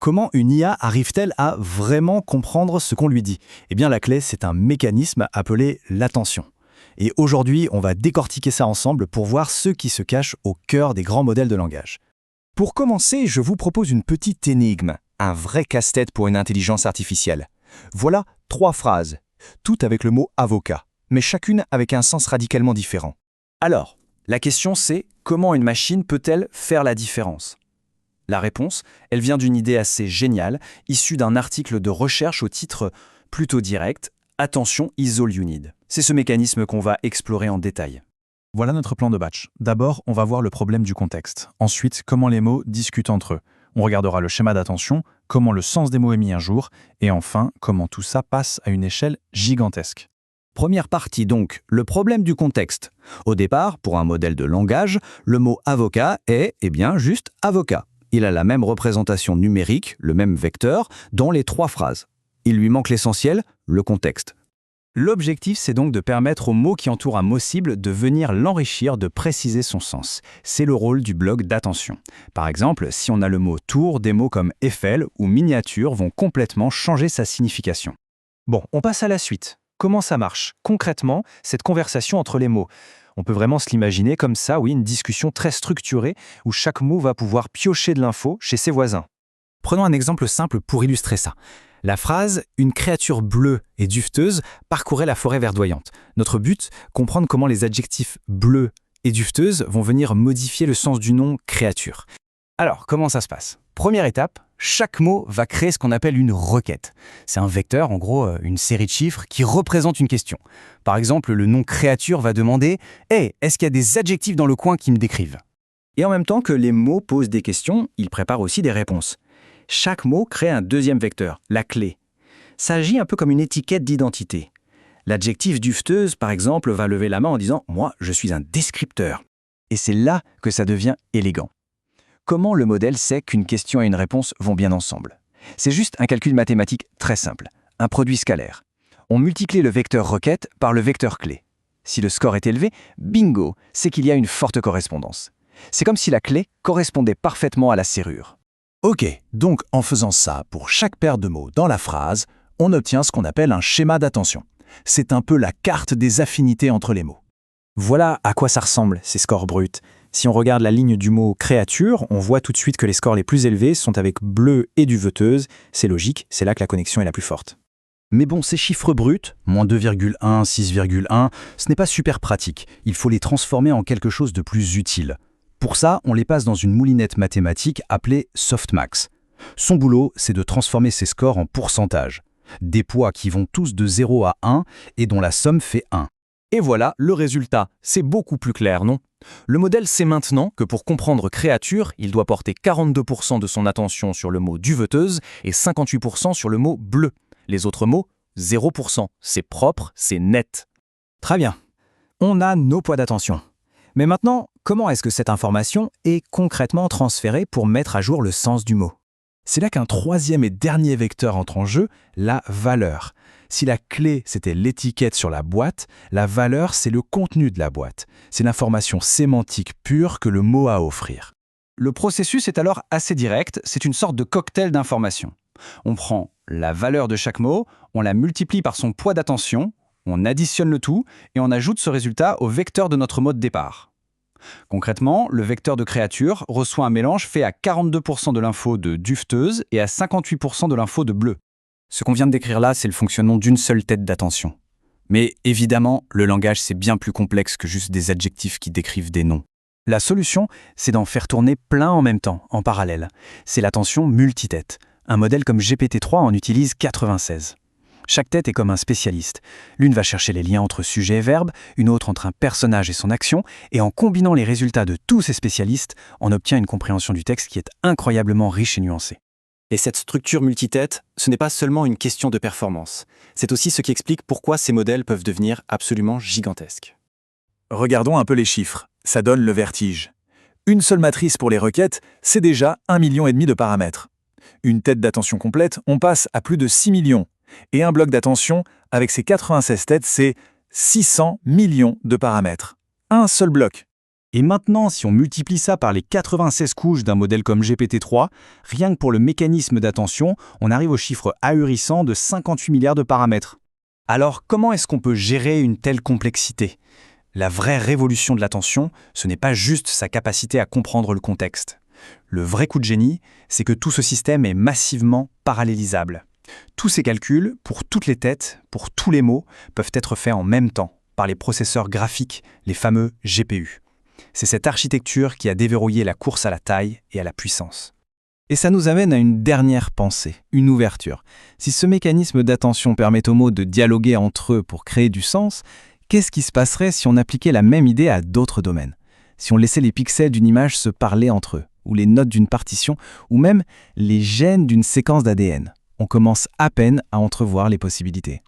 Comment une IA arrive-t-elle à vraiment comprendre ce qu'on lui dit? Eh bien, la clé, c'est un mécanisme appelé l'attention. Et aujourd'hui, on va décortiquer ça ensemble pour voir ce qui se cache au cœur des grands modèles de langage. Pour commencer, je vous propose une petite énigme, un vrai casse-tête pour une intelligence artificielle. Voilà 3 phrases, toutes avec le mot avocat, mais chacune avec un sens radicalement différent. Alors, la question c'est comment une machine peut-elle faire la différence? La réponse, elle vient d'une idée assez géniale, issue d'un article de recherche au titre plutôt direct « Attention, is all you need ». C'est ce mécanisme qu'on va explorer en détail. Voilà notre plan de batch. D'abord, on va voir le problème du contexte. Ensuite, comment les mots discutent entre eux. On regardera le schéma d'attention, comment le sens des mots est mis à jour, et enfin, comment tout ça passe à une échelle gigantesque. Première partie donc, le problème du contexte. Au départ, pour un modèle de langage, le mot avocat est, juste avocat. Il a la même représentation numérique, le même vecteur, dans les 3 phrases. Il lui manque l'essentiel, le contexte. L'objectif, c'est donc de permettre au mot qui entoure un mot cible de venir l'enrichir, de préciser son sens. C'est le rôle du bloc d'attention. Par exemple, si on a le mot tour, des mots comme Eiffel ou miniature vont complètement changer sa signification. Bon, on passe à la suite. Comment ça marche, concrètement, cette conversation entre les mots? On peut vraiment se l'imaginer comme ça, oui, une discussion très structurée où chaque mot va pouvoir piocher de l'info chez ses voisins. Prenons un exemple simple pour illustrer ça. La phrase « Une créature bleue et duveteuse parcourait la forêt verdoyante ». Notre but, comprendre comment les adjectifs « bleu » et « duveteuse » vont venir modifier le sens du nom « créature ». Alors, comment ça se passe? Première étape, chaque mot va créer ce qu'on appelle une requête. C'est un vecteur, en gros, une série de chiffres qui représente une question. Par exemple, le nom créature va demander « Hey, est-ce qu'il y a des adjectifs dans le coin qui me décrivent ?» Et en même temps que les mots posent des questions, ils préparent aussi des réponses. Chaque mot crée un deuxième vecteur, la clé. Ça agit un peu comme une étiquette d'identité. L'adjectif duveteuse, par exemple, va lever la main en disant « Moi, je suis un descripteur ». Et c'est là que ça devient élégant. Comment le modèle sait qu'une question et une réponse vont bien ensemble? C'est juste un calcul mathématique très simple, un produit scalaire. On multiplie le vecteur requête par le vecteur clé. Si le score est élevé, bingo, c'est qu'il y a une forte correspondance. C'est comme si la clé correspondait parfaitement à la serrure. Ok, donc en faisant ça, pour chaque paire de mots dans la phrase, on obtient ce qu'on appelle un schéma d'attention. C'est un peu la carte des affinités entre les mots. Voilà à quoi ça ressemble, ces scores bruts. Si on regarde la ligne du mot créature, on voit tout de suite que les scores les plus élevés sont avec bleu et duveteuse. C'est logique, c'est là que la connexion est la plus forte. Mais bon, ces chiffres bruts, moins 2,1, 6,1, ce n'est pas super pratique. Il faut les transformer en quelque chose de plus utile. Pour ça, on les passe dans une moulinette mathématique appelée softmax. Son boulot, c'est de transformer ces scores en pourcentages. Des poids qui vont tous de 0 à 1 et dont la somme fait 1. Et voilà le résultat. C'est beaucoup plus clair, non? Le modèle sait maintenant que pour comprendre créature, il doit porter 42% de son attention sur le mot duveteuse et 58% sur le mot bleu. Les autres mots, 0%. C'est propre, c'est net. Très bien. On a nos poids d'attention. Mais maintenant, comment est-ce que cette information est concrètement transférée pour mettre à jour le sens du mot? C'est là qu'un troisième et dernier vecteur entre en jeu, la valeur. Si la clé, c'était l'étiquette sur la boîte, la valeur, c'est le contenu de la boîte. C'est l'information sémantique pure que le mot a à offrir. Le processus est alors assez direct, c'est une sorte de cocktail d'informations. On prend la valeur de chaque mot, on la multiplie par son poids d'attention, on additionne le tout et on ajoute ce résultat au vecteur de notre mot de départ. Concrètement, le vecteur de créature reçoit un mélange fait à 42% de l'info de duveteuse et à 58% de l'info de bleu. Ce qu'on vient de décrire là, c'est le fonctionnement d'une seule tête d'attention. Mais évidemment, le langage, c'est bien plus complexe que juste des adjectifs qui décrivent des noms. La solution, c'est d'en faire tourner plein en même temps, en parallèle. C'est l'attention multitête. Un modèle comme GPT-3 en utilise 96. Chaque tête est comme un spécialiste. L'une va chercher les liens entre sujet et verbe, une autre entre un personnage et son action, et en combinant les résultats de tous ces spécialistes, on obtient une compréhension du texte qui est incroyablement riche et nuancée. Et cette structure multitête, ce n'est pas seulement une question de performance. C'est aussi ce qui explique pourquoi ces modèles peuvent devenir absolument gigantesques. Regardons un peu les chiffres. Ça donne le vertige. Une seule matrice pour les requêtes, c'est déjà 1,5 million de paramètres. Une tête d'attention complète, on passe à plus de 6 millions. Et un bloc d'attention, avec ses 96 têtes, c'est 600 millions de paramètres. Un seul bloc. Et maintenant, si on multiplie ça par les 96 couches d'un modèle comme GPT-3, rien que pour le mécanisme d'attention, on arrive au chiffre ahurissant de 58 milliards de paramètres. Alors, comment est-ce qu'on peut gérer une telle complexité ? La vraie révolution de l'attention, ce n'est pas juste sa capacité à comprendre le contexte. Le vrai coup de génie, c'est que tout ce système est massivement parallélisable. Tous ces calculs, pour toutes les têtes, pour tous les mots, peuvent être faits en même temps, par les processeurs graphiques, les fameux GPU. C'est cette architecture qui a déverrouillé la course à la taille et à la puissance. Et ça nous amène à une dernière pensée, une ouverture. Si ce mécanisme d'attention permet aux mots de dialoguer entre eux pour créer du sens, qu'est-ce qui se passerait si on appliquait la même idée à d'autres domaines ? Si on laissait les pixels d'une image se parler entre eux, ou les notes d'une partition, ou même les gènes d'une séquence d'ADN ? On commence à peine à entrevoir les possibilités.